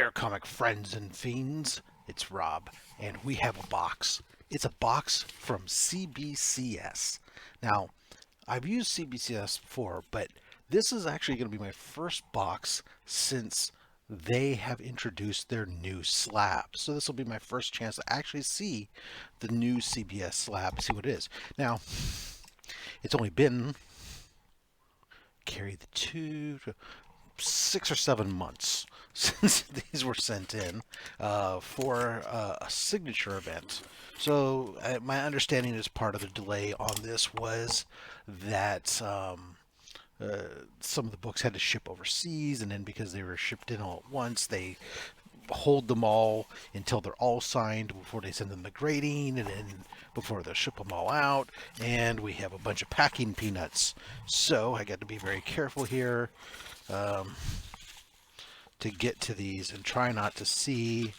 there, comic friends and fiends. It's Rob, and we have a box. It's a box from CBCS. Now, I've used CBCS before, but this is actually going to be my first box since they have introduced their new slabs. So this will be my first chance to actually see the new CBS slab, see what it is. Now, it's only been carry the 6 or 7 months since these were sent in for a signature event. So my understanding as part of the delay on this was that some of the books had to ship overseas, and then because they were shipped in all at once, they hold them all until they're all signed before they send them to grading, and then before they ship them all out. And we have a bunch of packing peanuts, so I got to be very careful here to get to these and try not to see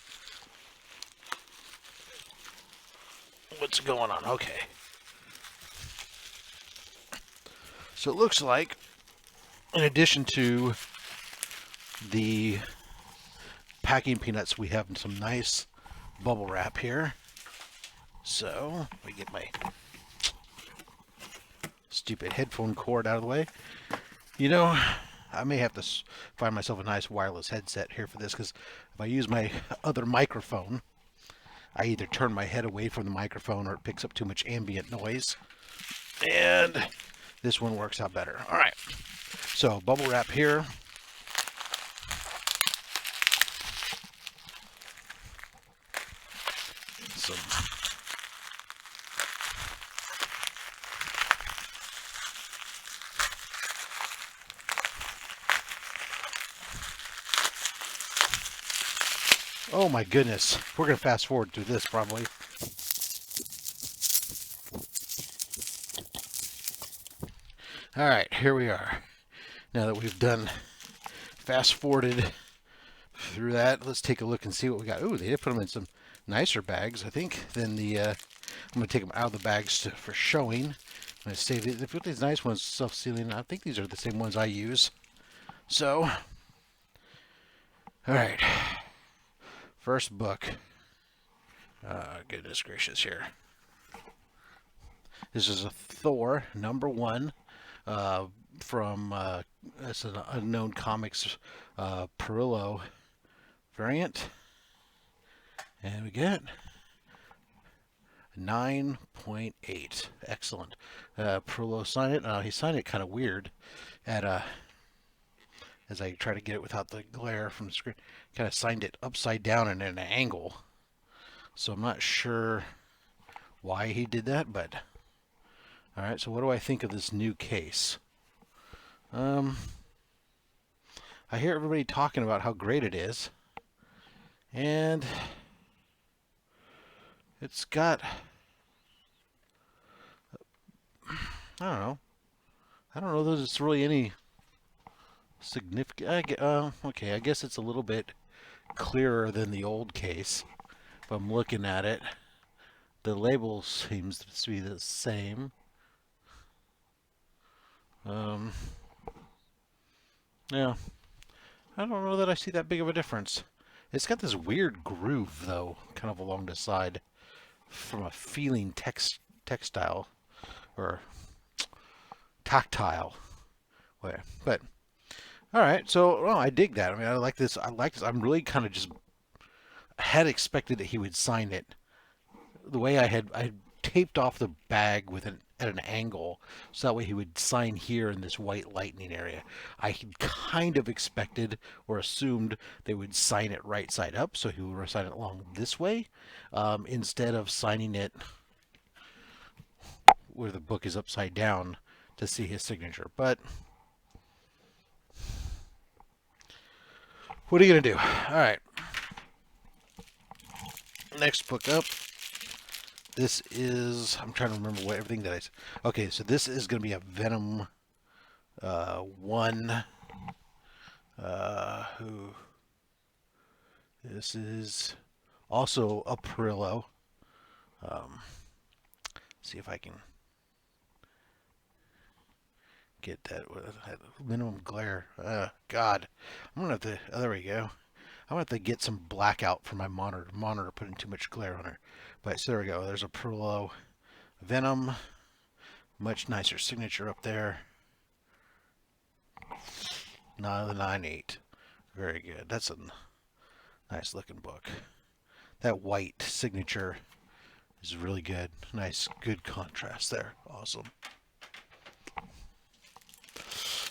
what's going on. Okay, so it looks like in addition to the packing peanuts, we have some nice bubble wrap here. So let me get my stupid headphone cord out of the way. You know, I may have to find myself a nice wireless headset here for this, because if I use my other microphone, I either turn my head away from the microphone or it picks up too much ambient noise. And this one works out better. All right. So bubble wrap here. Some oh my goodness, we're going to fast forward through this probably. All right, here we are. Now that we've done fast forwarded through that, let's take a look and see what we got. Ooh, they did put them in some nicer bags, I think, than the, I'm going to take them out of the bags for showing. I'm going to save these. They put these nice ones, self-sealing. I think these are the same ones I use. So, all right. First book. Goodness gracious here. This is a Thor #1 from it's an Unknown Comics Perillo variant. And we get 9.8. Excellent. Perillo signed it. He signed it kind of weird at as I try to get it without the glare from the screen. Kind of signed it upside down and at an angle. So I'm not sure why he did that, but all right. So what do I think of this new case? I hear everybody talking about how great it is, and it's got, I don't know that it's really any significant. Okay, I guess it's a little bit clearer than the old case. If I'm looking at it, the label seems to be the same. Yeah, I don't know that I see that big of a difference. It's got this weird groove, though, kind of along the side from a feeling textile or tactile way. But all right, so I dig that. I mean, I like this. I'm really kind of just had expected that he would sign it the way I taped off the bag with at an angle, so that way he would sign here in this white lightning area. I kind of expected or assumed they would sign it right side up, so he would sign it along this way, instead of signing it where the book is upside down to see his signature. But what are you gonna do? All right, next book up. This is, I'm trying to remember what everything that I said. Okay, so this is going to be a Venom 1. This is also a Perillo. See if I can get that with minimum glare. God, I'm going to have to, oh, there we go. I'm going to have to get some blackout for my monitor putting too much glare on her. But so there we go. There's a Perlo Venom. Much nicer signature up there. Not the 9.8. Very good. That's a nice looking book. That white signature is really good. Nice, good contrast there. Awesome.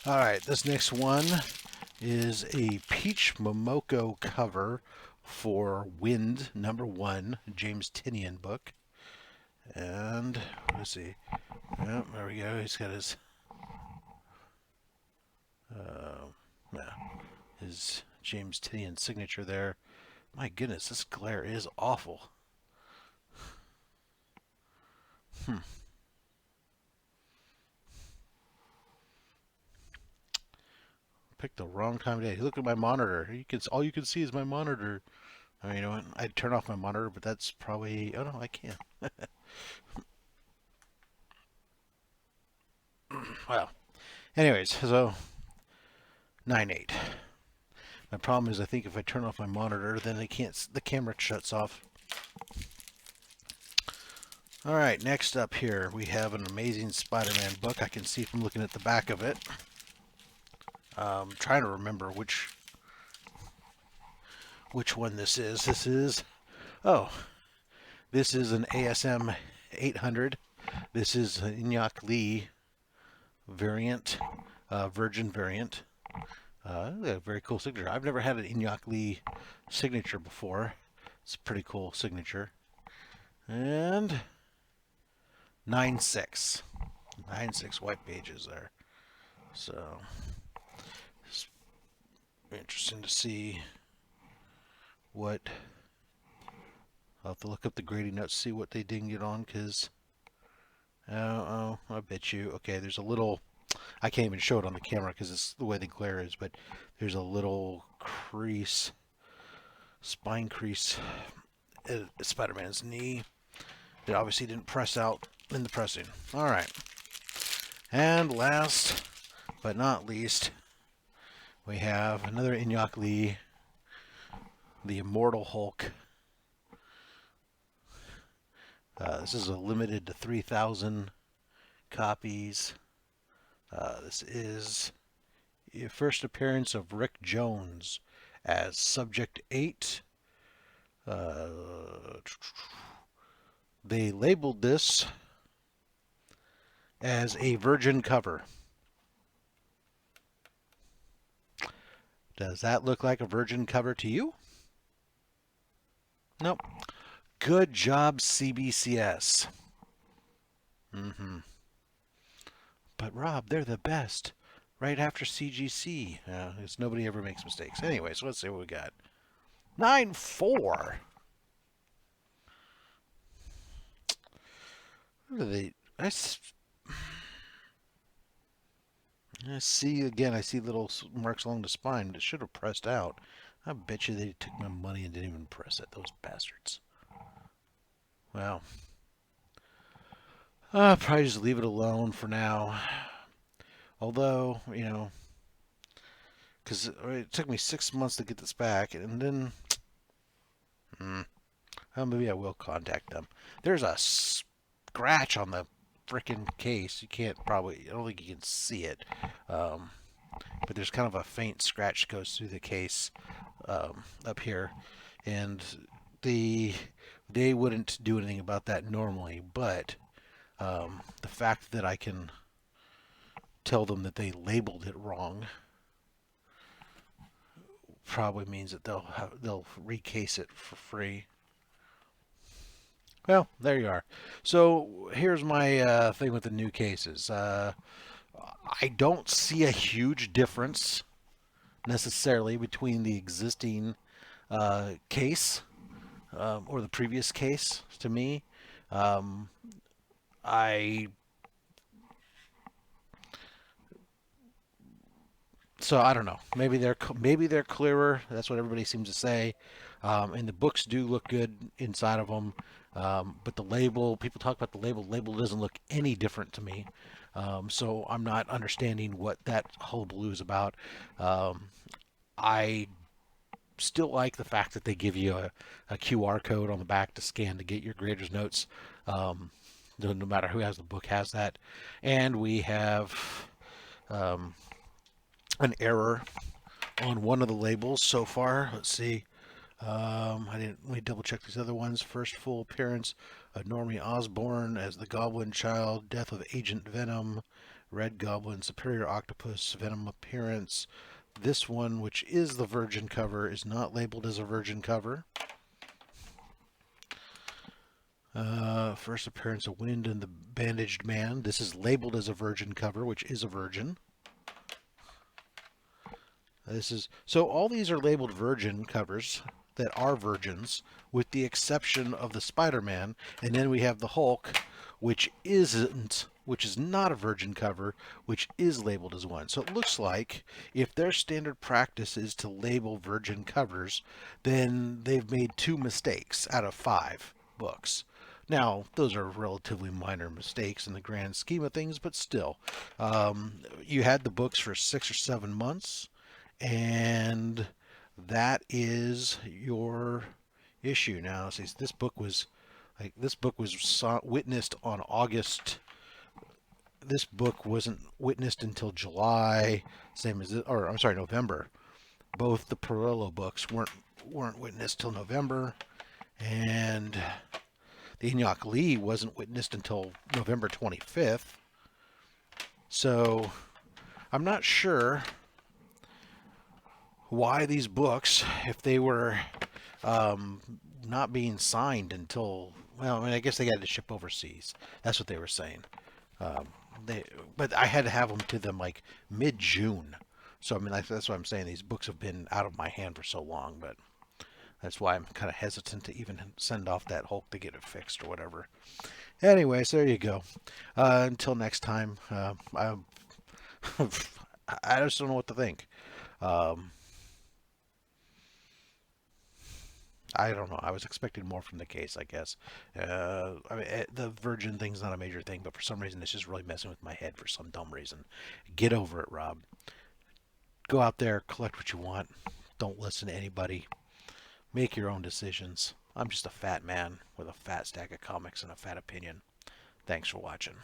All right, this next one is a Peach Momoko cover for Wind #1, James Tynion book. And let's see. Oh, there we go. He's got his yeah, his James Tynion signature there. My goodness, this glare is awful. Picked the wrong time of day. Look at my monitor. All you can see is my monitor. I mean, you know what? I'd turn off my monitor, but that's probably. Oh no, I can't. Well, anyways, so 9.8. My problem is, I think if I turn off my monitor, then the camera shuts off. All right, next up here, we have an amazing Spider-Man book. I can see from looking at the back of it. Trying to remember which one this is. This is an ASM 800. This is an Inyok Lee variant, Virgin variant. A very cool signature. I've never had an Inyok Lee signature before. It's a pretty cool signature. And 9.6. 9.6 white pages there. So it's interesting to see what. I'll have to look up the grading notes, see what they didn't get on, because I bet you. Okay, there's a little. I can't even show it on the camera because it's the way the glare is, but there's a little crease, spine crease at Spider-Man's knee that obviously didn't press out in the pressing. All right. And last but not least, we have another Inyok Lee, the Immortal Hulk. This is a limited to 3,000 copies. This is the first appearance of Rick Jones as Subject 8. They labeled this as a virgin cover. Does that look like a virgin cover to you? Nope. Good job, CBCS. But Rob, they're the best. Right after CGC. Nobody ever makes mistakes. Anyways, let's see what we got. 9.4. What are they? I see again. I see little marks along the spine, but it should have pressed out. I bet you they took my money and didn't even press it. Those bastards. Well, I'll probably just leave it alone for now. Although, you know, because it took me 6 months to get this back, and then well, maybe I will contact them. There's a scratch on the frickin' case. You can't probably, I don't think you can see it, but there's kind of a faint scratch that goes through the case up here, and they wouldn't do anything about that normally, but the fact that I can tell them that they labeled it wrong probably means that they'll recase it for free. Well, there you are. So here's my thing with the new cases. I don't see a huge difference necessarily between the existing case or the previous case to me. So I don't know. Maybe they're clearer. That's what everybody seems to say. And the books do look good inside of them. But the label, people talk about the label. The label doesn't look any different to me. So I'm not understanding what that hullabaloo is about. I still like the fact that they give you a QR code on the back to scan to get your grader's notes. No matter who has the book has that. And we have um, an error on one of the labels so far. Let's see. Let me double check these other ones. First full appearance of Normie Osborn as the Goblin Child, Death of Agent Venom, Red Goblin, Superior Octopus, Venom appearance. This one, which is the Virgin cover, is not labeled as a Virgin cover. First appearance of Wind and the Bandaged Man. This is labeled as a Virgin cover, which is a Virgin. So all these are labeled Virgin covers that are Virgins, with the exception of the SpiderMan, and then we have the Hulk, which is not a Virgin cover, which is labeled as one. So it looks like if their standard practice is to label Virgin covers, then they've made 2 mistakes out of 5 books. Now, those are relatively minor mistakes in the grand scheme of things, but still. You had the books for 6 or 7 months, and that is your issue. Now, see, this book was witnessed on August. This book wasn't witnessed until July, same as or I'm sorry, November. Both the Perillo books weren't witnessed till November, and the Inyok Lee wasn't witnessed until November 25th. So I'm not sure why these books, if they were not being signed until, well, I mean, I guess they had to ship overseas. That's what they were saying. But I had to have them to them like mid-June. So I mean, that's what I'm saying. These books have been out of my hand for so long, but that's why I'm kind of hesitant to even send off that Hulk to get it fixed or whatever. Anyways, there you go. Until next time, I just don't know what to think. I don't know. I was expecting more from the case, I guess. I mean, the Virgin thing's not a major thing, but for some reason, it's just really messing with my head for some dumb reason. Get over it, Rob. Go out there, collect what you want. Don't listen to anybody. Make your own decisions. I'm just a fat man with a fat stack of comics and a fat opinion. Thanks for watching.